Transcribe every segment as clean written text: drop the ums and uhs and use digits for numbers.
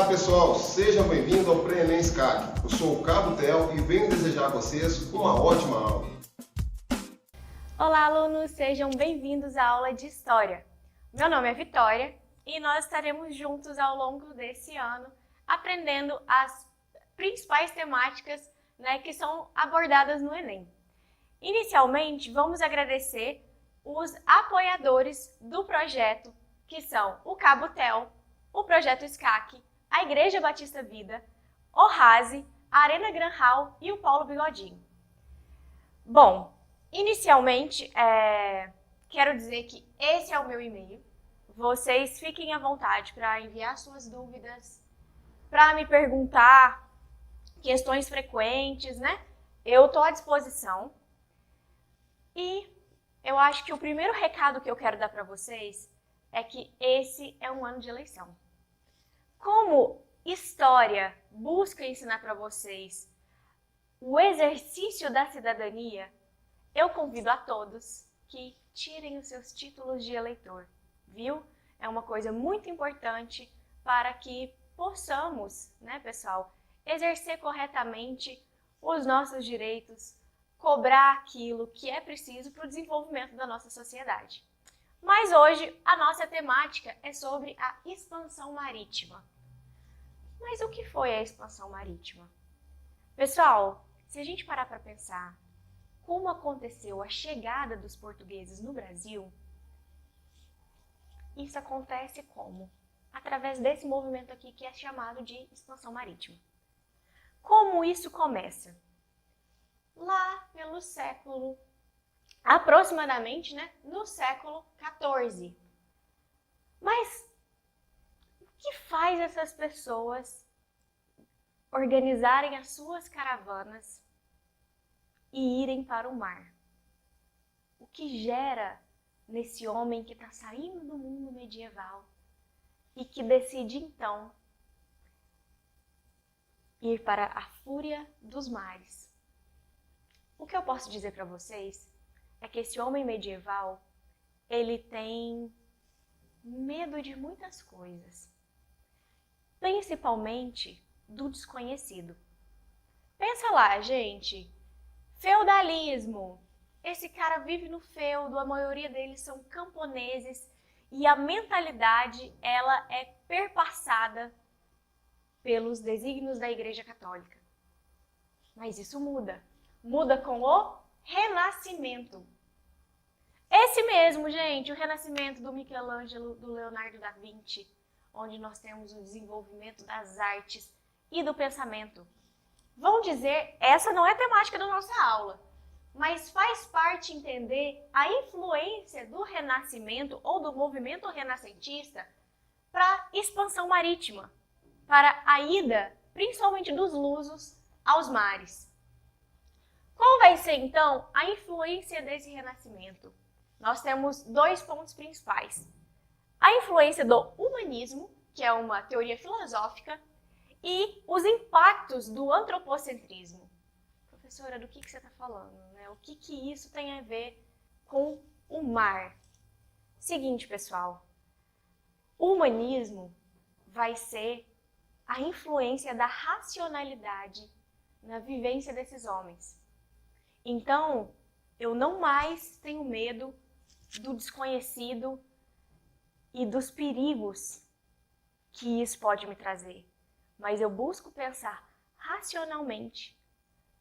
pessoal, sejam bem-vindos ao Pré-ENEM SCAC. Eu sou o Cabo Theo e venho desejar a vocês uma ótima aula. Olá, alunos! Sejam bem-vindos à aula de História. Meu nome é Vitória e nós estaremos juntos ao longo desse ano aprendendo as principais temáticas, que são abordadas no Enem. Inicialmente, vamos agradecer os apoiadores do projeto, que são o Cabo Theo, o Projeto SCAC, a Igreja Batista Vida, o RASE, a Arena Gran Hall e o Paulo Bigodinho. Bom, inicialmente, quero dizer que esse é o meu e-mail. Vocês fiquem à vontade para enviar suas dúvidas, para me perguntar questões frequentes, Eu estou à disposição. E eu acho que o primeiro recado que eu quero dar para vocês é que esse é um ano de eleição. Como História busca ensinar para vocês o exercício da cidadania, eu convido a todos que tirem os seus títulos de eleitor, viu? É uma coisa muito importante para que possamos, pessoal, exercer corretamente os nossos direitos, cobrar aquilo que é preciso para o desenvolvimento da nossa sociedade. Mas hoje a nossa temática é sobre a expansão marítima. Mas o que foi a expansão marítima? Pessoal, se a gente parar para pensar como aconteceu a chegada dos portugueses no Brasil, isso acontece como? Através desse movimento aqui que é chamado de expansão marítima. Como isso começa? Lá pelo século, aproximadamente, no século XIV. Mas o que faz essas pessoas organizarem as suas caravanas e irem para o mar? O que gera nesse homem que está saindo do mundo medieval e que decide então ir para a fúria dos mares? O que eu posso dizer para vocês é que esse homem medieval, ele tem medo de muitas coisas, principalmente do desconhecido. Pensa lá, gente, feudalismo. Esse cara vive no feudo, a maioria deles são camponeses e a mentalidade, ela é perpassada pelos desígnios da Igreja Católica. Mas isso muda. Muda com o Renascimento. Esse mesmo, gente, o Renascimento do Michelangelo, do Leonardo da Vinci, onde nós temos o desenvolvimento das artes e do pensamento. Vão dizer, essa não é a temática da nossa aula, mas faz parte entender a influência do Renascimento ou do movimento renascentista para a expansão marítima, para a ida, principalmente dos lusos, aos mares. Qual vai ser, então, a influência desse renascimento? Nós temos dois pontos principais. A influência do humanismo, que é uma teoria filosófica, e os impactos do antropocentrismo. Professora, do que você está falando? O que isso tem a ver com o mar? Seguinte, pessoal. O humanismo vai ser a influência da racionalidade na vivência desses homens. Então, eu não mais tenho medo do desconhecido e dos perigos que isso pode me trazer. Mas eu busco pensar racionalmente,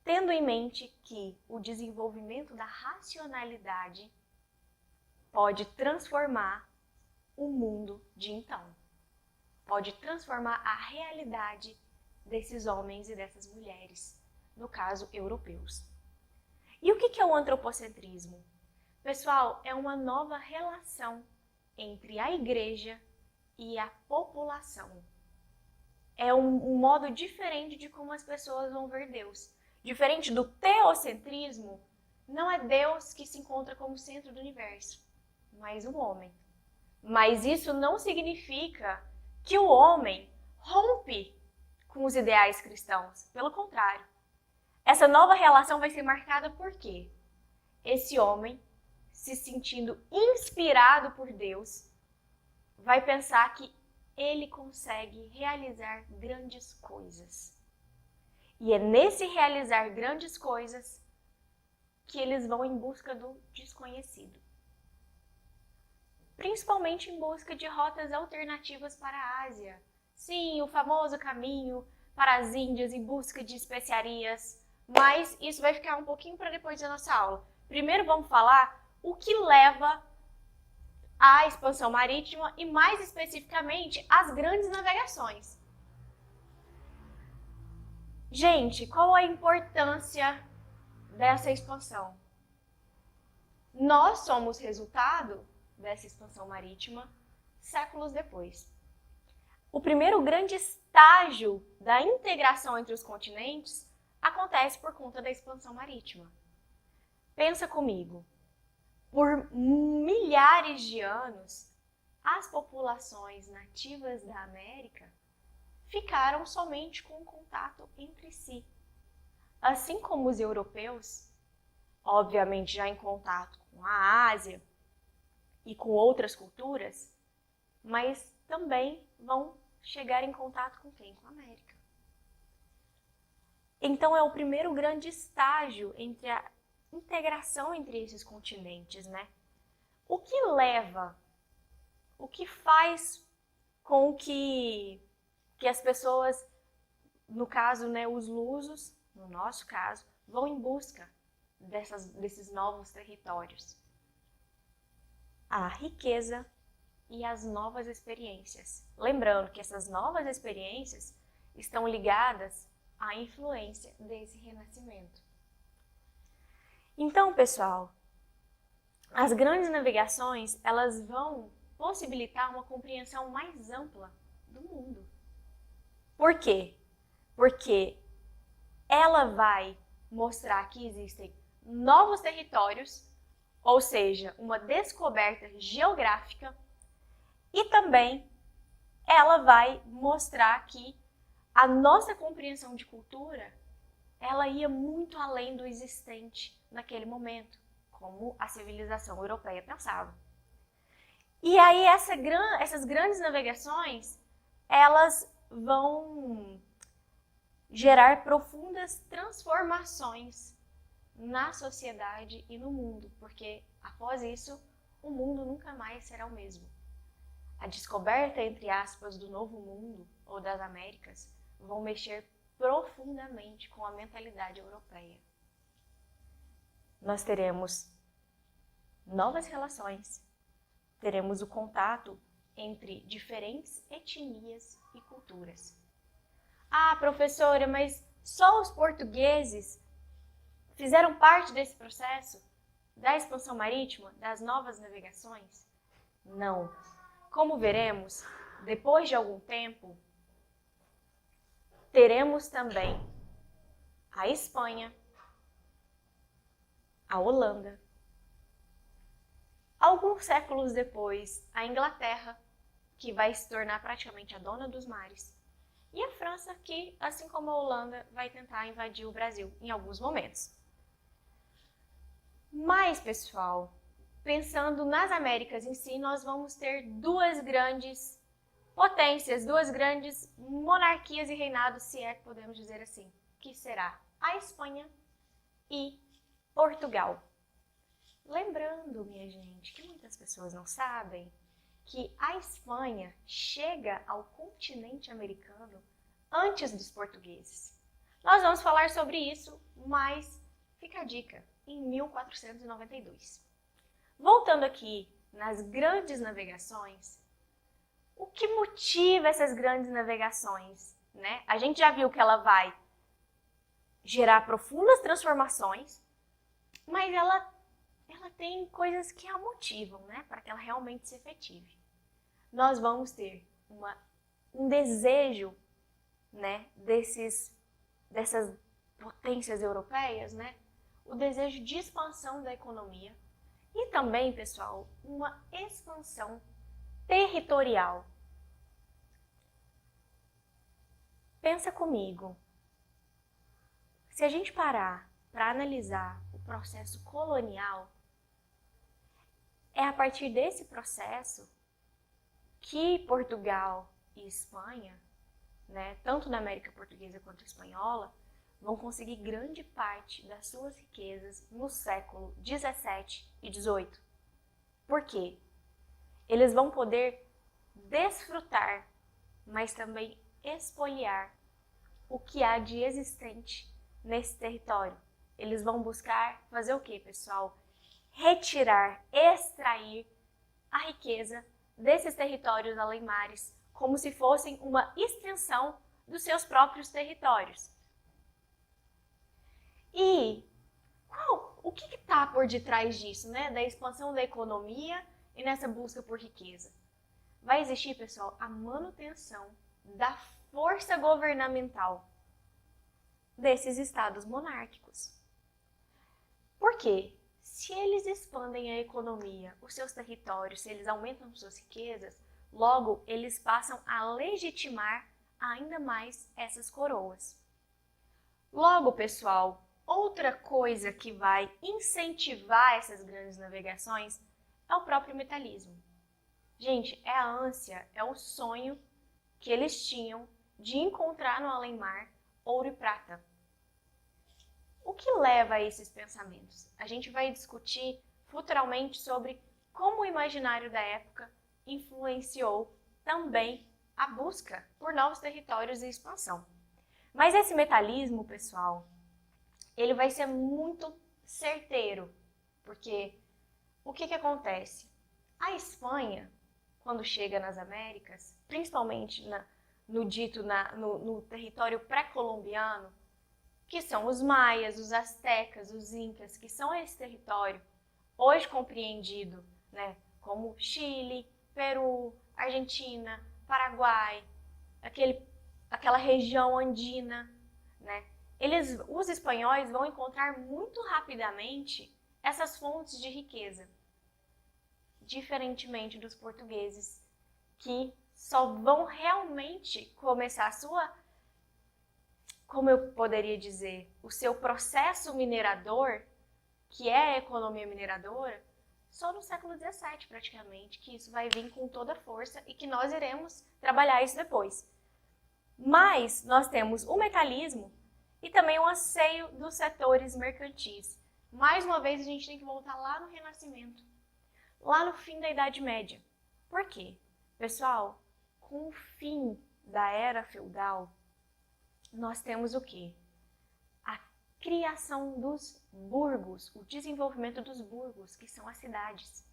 tendo em mente que o desenvolvimento da racionalidade pode transformar o mundo de então. Pode transformar a realidade desses homens e dessas mulheres, no caso, europeus. E o que é o antropocentrismo? Pessoal, é uma nova relação entre a igreja e a população. É um modo diferente de como as pessoas vão ver Deus. Diferente do teocentrismo, não é Deus que se encontra como centro do universo, mas o homem. Mas isso não significa que o homem rompe com os ideais cristãos. Pelo contrário. Essa nova relação vai ser marcada por quê? Esse homem, se sentindo inspirado por Deus, vai pensar que ele consegue realizar grandes coisas. E é nesse realizar grandes coisas que eles vão em busca do desconhecido. Principalmente em busca de rotas alternativas para a Ásia. Sim, o famoso caminho para as Índias em busca de especiarias. Mas isso vai ficar um pouquinho para depois da nossa aula. Primeiro vamos falar o que leva à expansão marítima e mais especificamente às grandes navegações. Gente, qual a importância dessa expansão? Nós somos resultado dessa expansão marítima séculos depois. O primeiro grande estágio da integração entre os continentes acontece por conta da expansão marítima. Pensa comigo, por milhares de anos, as populações nativas da América ficaram somente com contato entre si. Assim como os europeus, obviamente já em contato com a Ásia e com outras culturas, mas também vão chegar em contato com quem? Com a América. Então é o primeiro grande estágio entre a integração entre esses continentes, né? O que leva, o que faz com que as pessoas, no caso, né, os lusos, no nosso caso, vão em busca desses novos territórios? A riqueza e as novas experiências. Lembrando que essas novas experiências estão ligadas à influência desse renascimento. Então, pessoal, as grandes navegações, elas vão possibilitar uma compreensão mais ampla do mundo. Por quê? Porque ela vai mostrar que existem novos territórios, ou seja, uma descoberta geográfica, e também ela vai mostrar que a nossa compreensão de cultura, ela ia muito além do existente naquele momento, como a civilização europeia pensava. E aí essas grandes navegações, elas vão gerar profundas transformações na sociedade e no mundo, porque após isso, o mundo nunca mais será o mesmo. A descoberta, entre aspas, do novo mundo ou das Américas vão mexer profundamente com a mentalidade europeia. Nós teremos novas relações, teremos o contato entre diferentes etnias e culturas. Ah, professora, mas só os portugueses fizeram parte desse processo da expansão marítima, das novas navegações? Não. Como veremos, depois de algum tempo, teremos também a Espanha, a Holanda. Alguns séculos depois, a Inglaterra, que vai se tornar praticamente a dona dos mares. E a França, que, assim como a Holanda, vai tentar invadir o Brasil em alguns momentos. Mas, pessoal, pensando nas Américas em si, nós vamos ter duas grandes potências, duas grandes monarquias e reinados, se é que podemos dizer assim, que será a Espanha e Portugal. Lembrando, minha gente, que muitas pessoas não sabem que a Espanha chega ao continente americano antes dos portugueses. Nós vamos falar sobre isso, mas fica a dica, em 1492. Voltando aqui nas grandes navegações, o que motiva essas grandes navegações, né? A gente já viu que ela vai gerar profundas transformações, mas ela tem coisas que a motivam, né? Para que ela realmente se efetive. Nós vamos ter um desejo, né? Dessas potências europeias, né? O desejo de expansão da economia e também, pessoal, uma expansão territorial. Pensa comigo, se a gente parar para analisar o processo colonial, é a partir desse processo que Portugal e Espanha, né, tanto na América Portuguesa quanto espanhola, vão conseguir grande parte das suas riquezas no século 17 e 18. Por quê? Eles vão poder desfrutar, mas também expoliar o que há de existente nesse território. Eles vão buscar fazer o quê, pessoal? Retirar, extrair a riqueza desses territórios além-mares, como se fossem uma extensão dos seus próprios territórios. E o que está por detrás disso, né? Da expansão da economia e nessa busca por riqueza? Vai existir, pessoal, a manutenção da força governamental desses estados monárquicos. Por quê? Se eles expandem a economia, os seus territórios, se eles aumentam suas riquezas, logo eles passam a legitimar ainda mais essas coroas. Logo, pessoal, outra coisa que vai incentivar essas grandes navegações é o próprio metalismo. Gente, é a ânsia, é o sonho que eles tinham de encontrar no além-mar ouro e prata. O que leva a esses pensamentos? A gente vai discutir futuramente sobre como o imaginário da época influenciou também a busca por novos territórios e expansão. Mas esse metalismo, pessoal, ele vai ser muito certeiro, porque o que acontece? A Espanha, quando chega nas Américas, principalmente no território pré-colombiano, que são os maias, os astecas, os incas, que são esse território hoje compreendido, né, como Chile, Peru, Argentina, Paraguai, aquela região andina, né? Os espanhóis vão encontrar muito rapidamente essas fontes de riqueza, diferentemente dos portugueses, que só vão realmente começar a sua, como eu poderia dizer, o seu processo minerador, que é a economia mineradora, só no século XVII praticamente, que isso vai vir com toda a força e que nós iremos trabalhar isso depois. Mas nós temos o metalismo e também o anseio dos setores mercantis. Mais uma vez a gente tem que voltar lá no Renascimento, lá no fim da Idade Média. Por quê? Pessoal, com o fim da era feudal, nós temos o quê? A criação dos burgos, o desenvolvimento dos burgos, que são as cidades.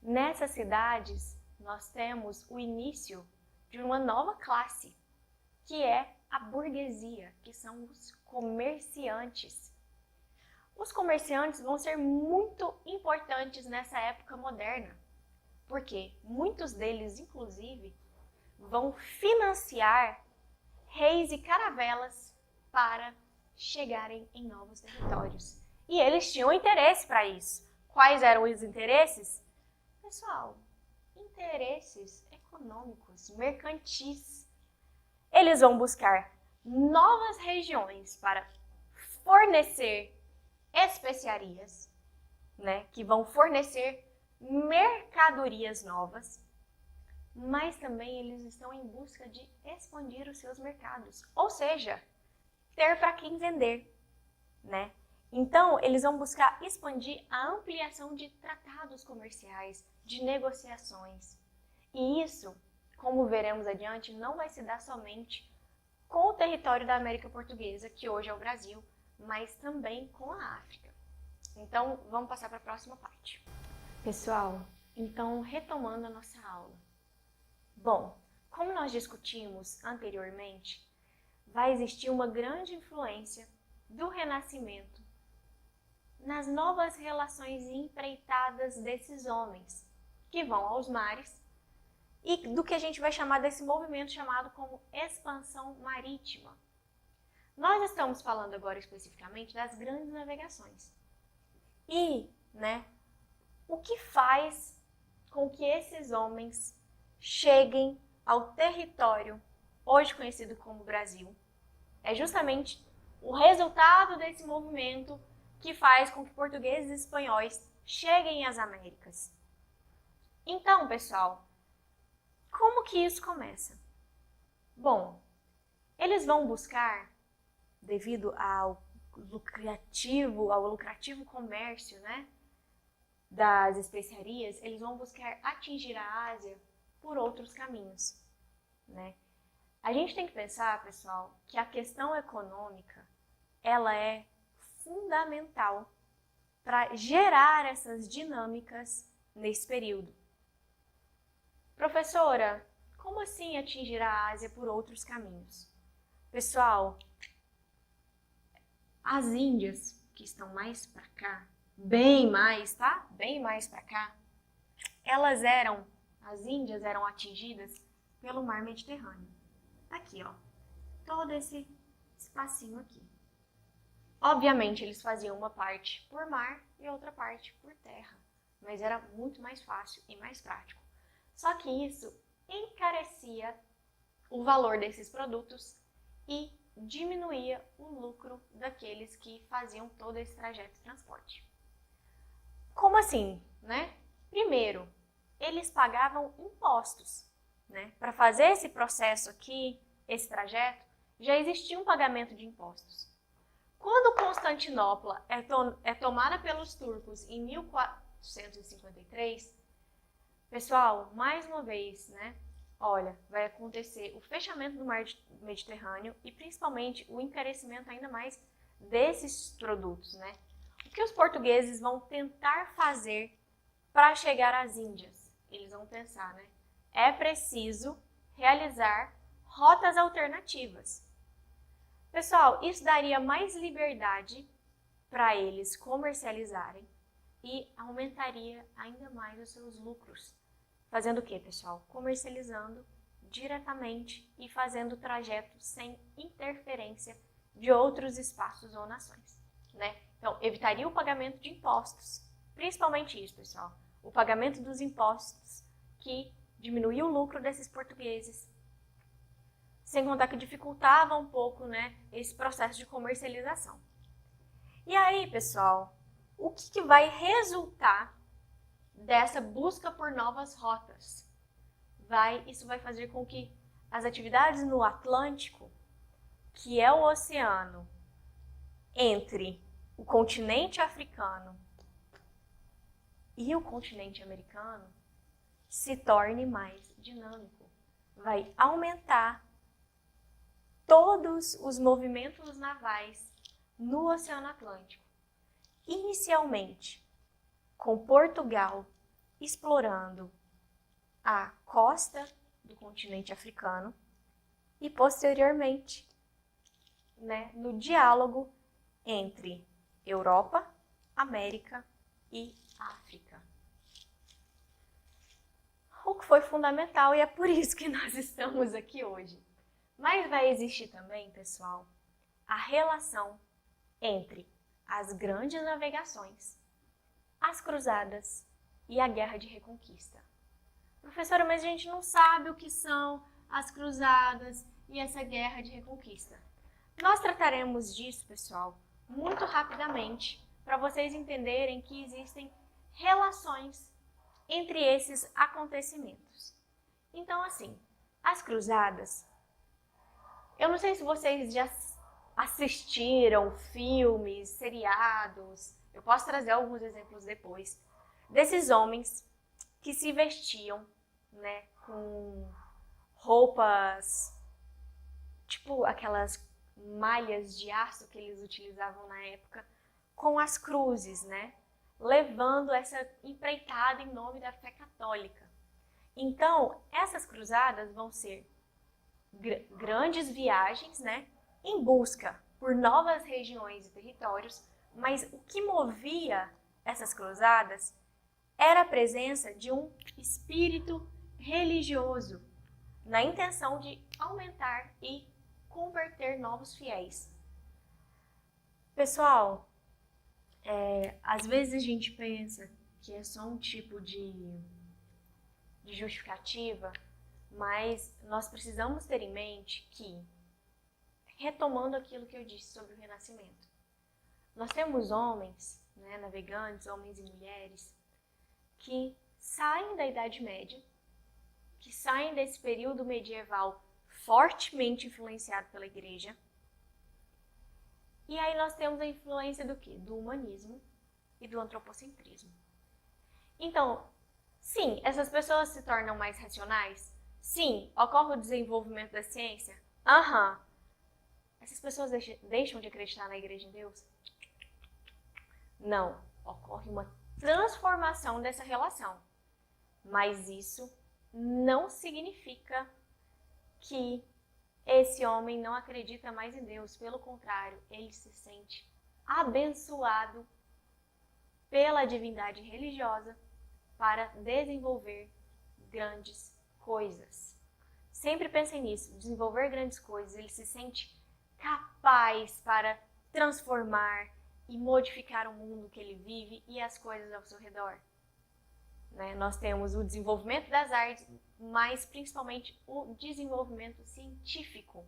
Nessas cidades, nós temos o início de uma nova classe, que é a burguesia, que são os comerciantes. Os comerciantes vão ser muito importantes nessa época moderna, porque muitos deles, inclusive, vão financiar reis e caravelas para chegarem em novos territórios. E eles tinham interesse para isso. Quais eram os interesses? Pessoal, interesses econômicos, mercantis. Eles vão buscar novas regiões para fornecer especiarias, né, que vão fornecer mercadorias novas, mas também eles estão em busca de expandir os seus mercados, ou seja, ter para quem vender, né? Então, eles vão buscar expandir a ampliação de tratados comerciais, de negociações. E isso, como veremos adiante, não vai se dar somente com o território da América Portuguesa, que hoje é o Brasil, mas também com a África. Então, vamos passar para a próxima parte. Pessoal, então, retomando a nossa aula. Bom, como nós discutimos anteriormente, vai existir uma grande influência do Renascimento nas novas relações empreitadas desses homens, que vão aos mares, e do que a gente vai chamar desse movimento chamado como expansão marítima. Nós estamos falando agora especificamente das grandes navegações. E, o que faz com que esses homens cheguem ao território hoje conhecido como Brasil? É justamente o resultado desse movimento que faz com que portugueses e espanhóis cheguem às Américas. Então, pessoal, Como que isso começa? Bom, eles vão buscar, devido ao lucrativo comércio, né, das especiarias, eles vão buscar atingir a Ásia por outros caminhos, né? A gente tem que pensar, pessoal, que a questão econômica, ela é fundamental para gerar essas dinâmicas nesse período. Professora, como assim atingir a Ásia por outros caminhos? Pessoal, as Índias, que estão mais para cá, bem mais, tá? Bem mais para cá, as Índias eram atingidas pelo mar Mediterrâneo. Aqui, ó, todo esse espacinho aqui. Obviamente, eles faziam uma parte por mar e outra parte por terra, mas era muito mais fácil e mais prático. Só que isso encarecia o valor desses produtos e diminuía o lucro daqueles que faziam todo esse trajeto de transporte. Como assim, né? Primeiro, eles pagavam impostos, né? Para fazer esse processo aqui, esse trajeto, já existia um pagamento de impostos. Quando Constantinopla é tomada pelos turcos em 1453, pessoal, mais uma vez, né? Olha, vai acontecer o fechamento do mar Mediterrâneo e principalmente o encarecimento ainda mais desses produtos, né? O que os portugueses vão tentar fazer para chegar às Índias? Eles vão pensar, né? É preciso realizar rotas alternativas. Pessoal, isso daria mais liberdade para eles comercializarem e aumentaria ainda mais os seus lucros. Fazendo o que, pessoal? Comercializando diretamente e fazendo o trajeto sem interferência de outros espaços ou nações, né? Então, evitaria o pagamento de impostos. Principalmente isso, pessoal. O pagamento dos impostos que diminuía o lucro desses portugueses. Sem contar que dificultava um pouco, né, esse processo de comercialização. E aí, pessoal, o que vai resultar dessa busca por novas rotas? Isso vai fazer com que as atividades no Atlântico, que é o oceano entre o continente africano e o continente americano, se torne mais dinâmico. Vai aumentar todos os movimentos navais no Oceano Atlântico. Inicialmente, com Portugal explorando a costa do continente africano e, posteriormente, né, no diálogo entre Europa, América e África. O que foi fundamental e é por isso que nós estamos aqui hoje. Mas vai existir também, pessoal, a relação entre as grandes navegações, as cruzadas e a Guerra de Reconquista. Professora, mas a gente não sabe o que são as cruzadas e essa Guerra de Reconquista. Nós trataremos disso, pessoal, muito rapidamente, para vocês entenderem que existem relações entre esses acontecimentos. Então, assim, as cruzadas, eu não sei se vocês já assistiram filmes, seriados, eu posso trazer alguns exemplos depois, desses homens que se vestiam, né, com roupas, tipo aquelas malhas de aço que eles utilizavam na época, com as cruzes, né, levando essa empreitada em nome da fé católica. Então, essas cruzadas vão ser grandes viagens, né, em busca por novas regiões e territórios, mas o que movia essas cruzadas era a presença de um espírito religioso, na intenção de aumentar e converter novos fiéis. Pessoal, às vezes a gente pensa que é só um tipo de justificativa, mas nós precisamos ter em mente que, retomando aquilo que eu disse sobre o Renascimento, nós temos homens, né, navegantes, homens e mulheres, que saem da Idade Média, que saem desse período medieval fortemente influenciado pela igreja. E aí nós temos a influência do quê? Do humanismo e do antropocentrismo. Então, sim, essas pessoas se tornam mais racionais? Sim. Ocorre o desenvolvimento da ciência? Aham. Essas pessoas deixam de acreditar na igreja em Deus? Não. Ocorre uma transformação dessa relação. Mas isso não significa que esse homem não acredita mais em Deus. Pelo contrário, ele se sente abençoado pela divindade religiosa para desenvolver grandes coisas. Sempre pensem nisso, desenvolver grandes coisas. Ele se sente capaz para transformar e modificar o mundo que ele vive e as coisas ao seu redor. Né? Nós temos o desenvolvimento das artes, mas principalmente o desenvolvimento científico.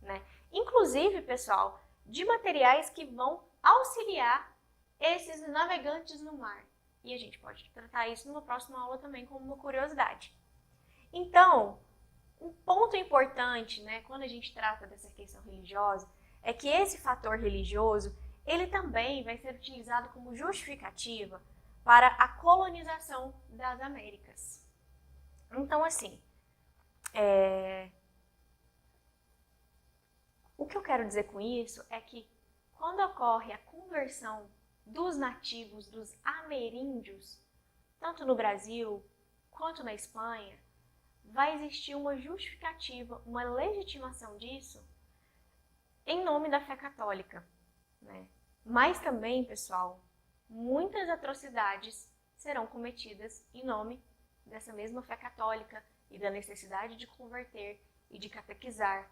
Né? Inclusive, pessoal, de materiais que vão auxiliar esses navegantes no mar. E a gente pode tratar isso numa próxima aula também como uma curiosidade. Então, um ponto importante, né, quando a gente trata dessa questão religiosa, é que esse fator religioso, ele também vai ser utilizado como justificativa para a colonização das Américas. Então, assim, o que eu quero dizer com isso é que quando ocorre a conversão dos nativos, dos ameríndios, tanto no Brasil quanto na Espanha, vai existir uma justificativa, uma legitimação disso em nome da fé católica. Né? Mas também, pessoal, muitas atrocidades serão cometidas em nome dessa mesma fé católica e da necessidade de converter e de catequizar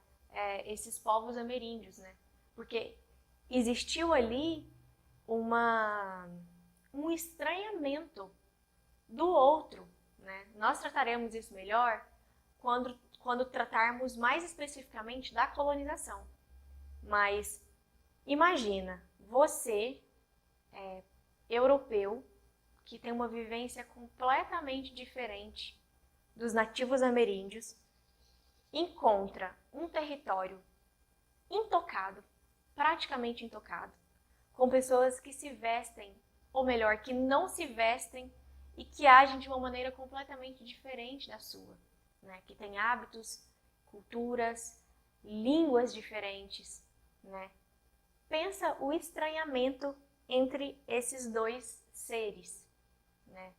esses povos ameríndios, né? Porque existiu ali um estranhamento do outro. Né? Nós trataremos isso melhor quando tratarmos mais especificamente da colonização. Mas imagina, você, europeu, que tem uma vivência completamente diferente dos nativos ameríndios, encontra um território intocado, praticamente intocado, com pessoas que se vestem, ou melhor, que não se vestem e que agem de uma maneira completamente diferente da sua, né? Que tem hábitos, culturas, línguas diferentes, né? Pensa o estranhamento entre esses dois seres, né?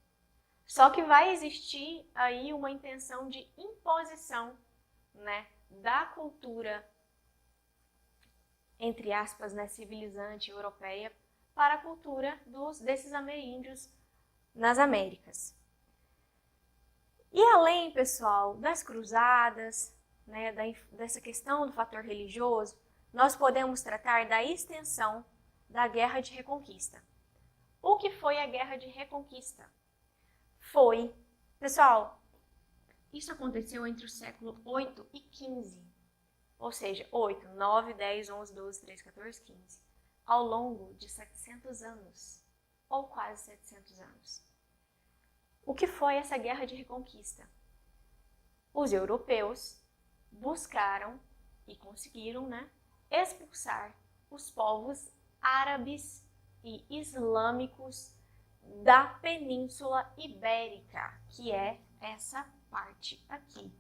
Só que vai existir aí uma intenção de imposição, né, da cultura, entre aspas, né, civilizante europeia para a cultura desses ameríndios nas Américas. E além, pessoal, das cruzadas, né, dessa questão do fator religioso, nós podemos tratar da extensão da Guerra de Reconquista. O que foi a Guerra de Reconquista? Foi, pessoal, isso aconteceu entre o século 8 e 15, ou seja, 8, 9, 10, 11, 12, 13, 14, 15, ao longo de 700 anos, ou quase 700 anos. O que foi essa Guerra de Reconquista? Os europeus buscaram e conseguiram, né, expulsar os povos árabes e islâmicos da Península Ibérica, que é essa parte aqui.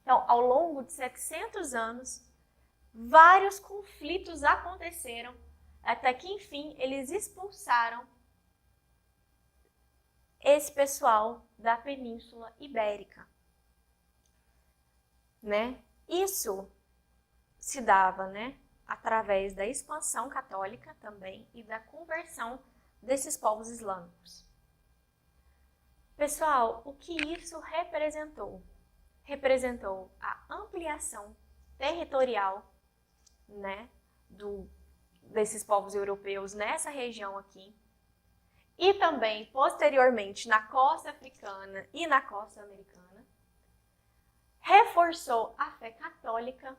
Então, ao longo de 700 anos, vários conflitos aconteceram, até que, enfim, eles expulsaram esse pessoal da Península Ibérica. Né? Isso se dava, né, através da expansão católica também e da conversão desses povos islâmicos. Pessoal, o que isso representou? Representou a ampliação territorial, né, desses povos europeus nessa região aqui, e também, posteriormente, na costa africana e na costa americana. Reforçou a fé católica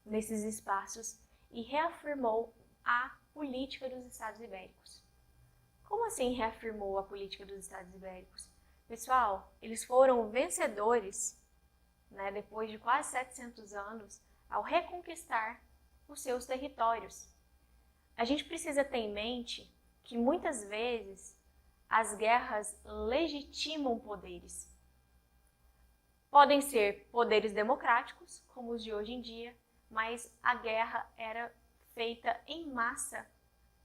nesses espaços e reafirmou a política dos Estados Ibéricos. Como assim reafirmou a política dos Estados Ibéricos? Pessoal, eles foram vencedores, né, depois de quase 700 anos, ao reconquistar os seus territórios. A gente precisa ter em mente que muitas vezes as guerras legitimam poderes. Podem ser poderes democráticos, como os de hoje em dia, mas a guerra era feita em massa,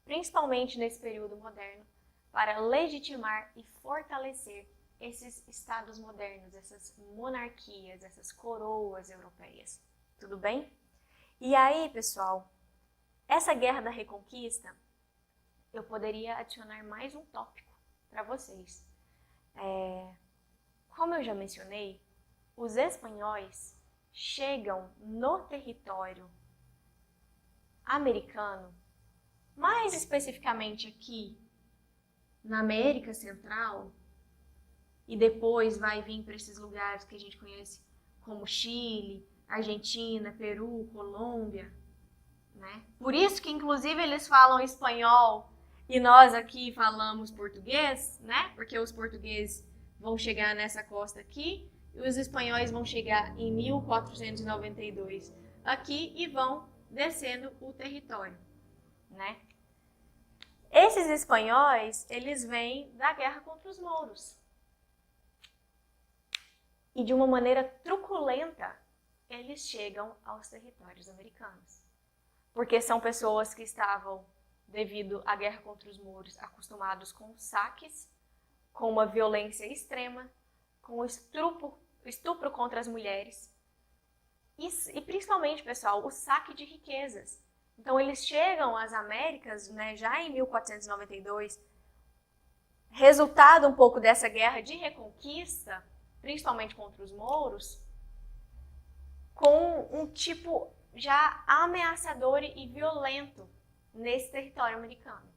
principalmente nesse período moderno, para legitimar e fortalecer esses estados modernos, essas monarquias, essas coroas europeias. Tudo bem? E aí, pessoal, essa guerra da reconquista, eu poderia adicionar mais um tópico para vocês. Como eu já mencionei, os espanhóis chegam no território americano, mais especificamente aqui na América Central, e depois vai vir para esses lugares que a gente conhece como Chile, Argentina, Peru, Colômbia, né? Por isso que, inclusive, eles falam espanhol e nós aqui falamos português, né? Porque os portugueses vão chegar nessa costa aqui e os espanhóis vão chegar em 1492 aqui e vão descendo o território, né? Esses espanhóis, eles vêm da guerra contra os mouros. E de uma maneira truculenta, eles chegam aos territórios americanos. Porque são pessoas que estavam, devido à guerra contra os mouros, acostumados com saques, com uma violência extrema, com estupro contra as mulheres. E principalmente, pessoal, o saque de riquezas. Então, eles chegam às Américas, né, já em 1492, resultado um pouco dessa guerra de reconquista, principalmente contra os mouros, com um tipo já ameaçador e violento nesse território americano.